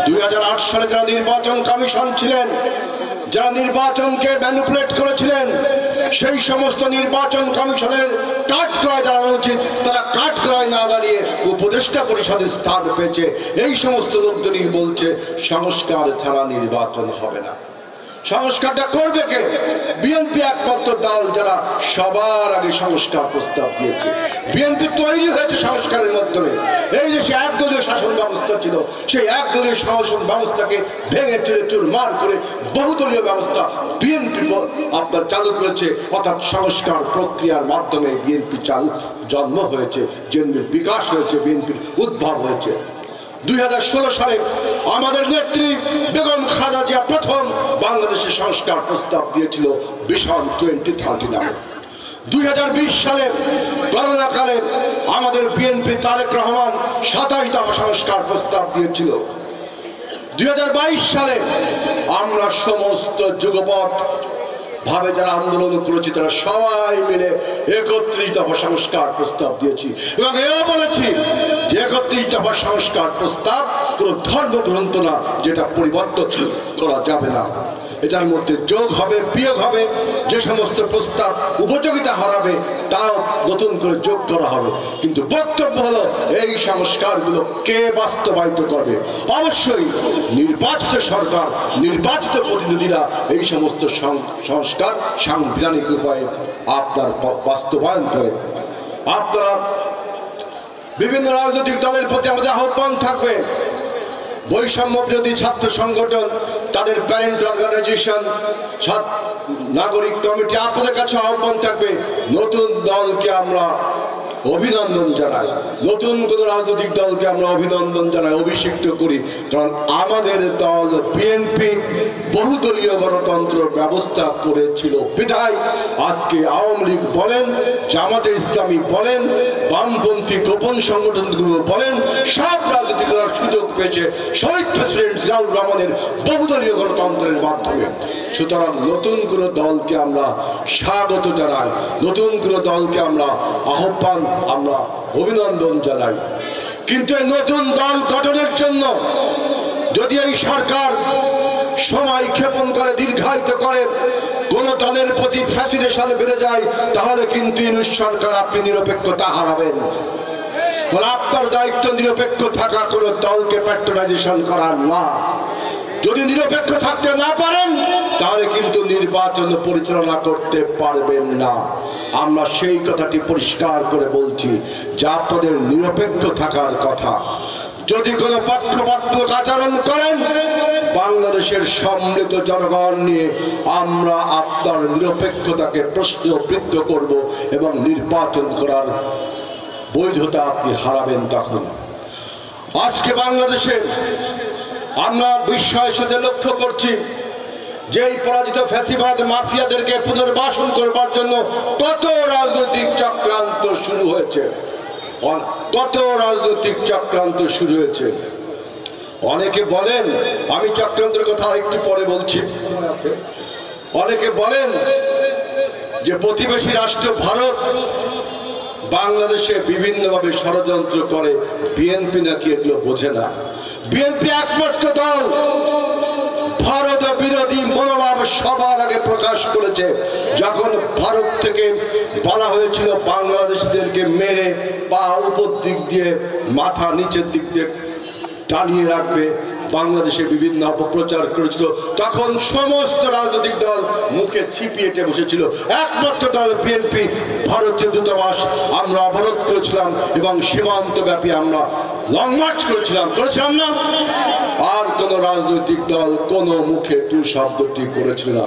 2008 সালে যারা নির্বাচন কমিশন ছিলেন, যারা নির্বাচনকে ম্যানিপুলেট করেছিলেন, সেই সমস্ত নির্বাচন কমিশনের কাঠগড়ায় দাঁড়ানো উচিত, তারা কাঠগড়ায় না দাঁড়িয়ে উপদেষ্টা পরিষদে স্থান পেয়েছে। এই সমস্ত লোকজনই বলছে সংস্কার ছাড়া নির্বাচন হবে না। সংস্কারটা করবে কে? বিএনপি একমাত্র দল যারা সবার আগে সংস্কার প্রস্তাব দিয়েছে। বিএনপি তৈরি হয়েছে সংস্কারের মাধ্যমে। এই যে সে একদলীয় শাসন ব্যবস্থা ছিল, সেই একদলীয় শাসন ব্যবস্থাকে ভেঙে চুরমার করে বহুদলীয় ব্যবস্থা বিএনপি আপনার চালু করেছে। অর্থাৎ সংস্কার প্রক্রিয়ার মাধ্যমে বিএনপি জন্ম হয়েছে, বিএনপির বিকাশ হয়েছে, বিএনপির উদ্ভব হয়েছে। 2016 সালে আমাদের নেত্রী বেগম খালেদা জিয়া প্রথম বাংলাদেশের সংস্কার প্রস্তাব দিয়েছিল ভিশন 2030 নামে। 2020 সালে করোনাকালে আমাদের বিএনপি তারেক রহমান 27 দফা সংস্কার প্রস্তাব দিয়েছিল। 2022 সালে আমরা সমস্ত যুগপৎ ভাবে যারা আন্দোলন করেছি তারা সবাই মিলে 31 দফা সংস্কার প্রস্তাব দিয়েছি এবং এও বলেছি যে 31 দফা সংস্কার প্রস্তাব কোন ধর্মগ্রন্থ না, যেটা পরিবর্তন করা যাবে না। এটার মধ্যে যোগ হবে, বিয়োগ হবে, যে সমস্ত প্রস্তাব উপযোগিতা হারাবে তাও নতুন করে যোগ করা হবে। কিন্তু বক্তব্য হলো এই সংস্কারগুলো কে বাস্তবায়িত করবে? অবশ্যই নির্বাচিত সরকার, নির্বাচিত প্রতিনিধিরা এই সমস্ত সংস্কার সাংবিধানিক উপায়ে আপনার বাস্তবায়ন করে। আপনারা বিভিন্ন রাজনৈতিক দলের প্রতি আমাদের আহ্বান থাকবে, বৈষম্য বিরোধী ছাত্র সংগঠন, তাদের প্যারেন্ট অর্গানাইজেশন, নাগরিক কমিটি, আপনাদের কাছে আহ্বান থাকবে নতুন দলকে আমরা অভিনন্দন জানাই, নতুন কোন রাজনৈতিক দলকে আমরা অভিনন্দন জানাই, অভিষিক্ত করি। কারণ আমাদের দল বিএনপি বহুদলীয় গণতন্ত্র ব্যবস্থা করেছিল বিধায় আজকে আওয়ামী লীগ বলেন, জামাতে ইসলামী বলেন, বামপন্থী গোপন সংগঠনগুলো বলেন, সব রাজনীতি করার সুযোগ পেয়েছে শহীদ প্রেসিডেন্ট জিয়াউর রহমানের বহুদলীয় গণতন্ত্রের মাধ্যমে। সুতরাং নতুন কোন দলকে আমরা স্বাগত জানাই, নতুন কোন দলকে আমরা আহ্বান, আমরা অভিনন্দন জানাই। কিন্তু এই নতুন দল গঠনের জন্য যদি এই সরকার সময় ক্ষেপণ করে, দীর্ঘায়িত করে, কোন দলের প্রতি ফ্যাসিনেশন বেড়ে যায়, তাহলে কিন্তু ইউনূস সরকার আপনি নিরপেক্ষতা হারাবেন। আপনার দায়িত্ব নিরপেক্ষ থাকা, কোন দলকে প্যাট্রোনাইজেশন করার না। যদি নিরপেক্ষ থাকতে না পারেন তাহলে কিন্তু নির্বাচন পরিচালনা করতে পারবেন না। আমরা সেই কথাটি পরিষ্কার করে বলছি যে আপনাদের নিরপেক্ষ থাকার কথা। যদি কোনো পক্ষপাতমূলক আচরণ করেন, বাংলাদেশের সম্মিলিত জনগণ নিয়ে আমরা আপনার নিরপেক্ষতাকে প্রশ্নবিদ্ধ করব এবং নির্বাচন করার বৈধতা আপনি হারাবেন। তখন আজকে বাংলাদেশে আমরা বিস্ময়ের সাথে লক্ষ্য করছি যে এই পরাজিত ফ্যাসিবাদ মাফিয়াদেরকে পুনর্বাসন করবার জন্য কত রাজনৈতিক চক্রান্ত শুরু হয়েছে, কত রাজনৈতিক চক্রান্ত শুরু হয়েছে। অনেকে বলেন, আমি চক্রান্তের কথা আরেকটু পরে বলছি, অনেকে বলেন যে প্রতিবেশী রাষ্ট্র ভারত বাংলাদেশে বিভিন্নভাবে ষড়যন্ত্র করে, বিএনপি নাকি এগুলো বোঝে না। বিএনপি একমাত্র দল ভারত বিরোধী মনোভাব সবার আগে প্রকাশ করেছে। যখন ভারত থেকে বলা হয়েছিল বাংলাদেশিদেরকে মেরে পা উপর দিক দিয়ে, মাথা নিচের দিক দিয়ে টানিয়ে রাখবে, বাংলাদেশে বিভিন্ন অপপ্রচার করেছিল, তখন সমস্ত রাজনৈতিক দল মুখে ছিপিয়েটে বসেছিল। একমাত্র দল বিএনপি ভারতীয় দূতাবাস আমরা অবরোধ করেছিলাম এবং সীমান্ত ব্যাপী আমরা লং মার্চ করেছিলাম না। আর কোন রাজনৈতিক দল কোন মুখে টু শব্দটি করেছিল না।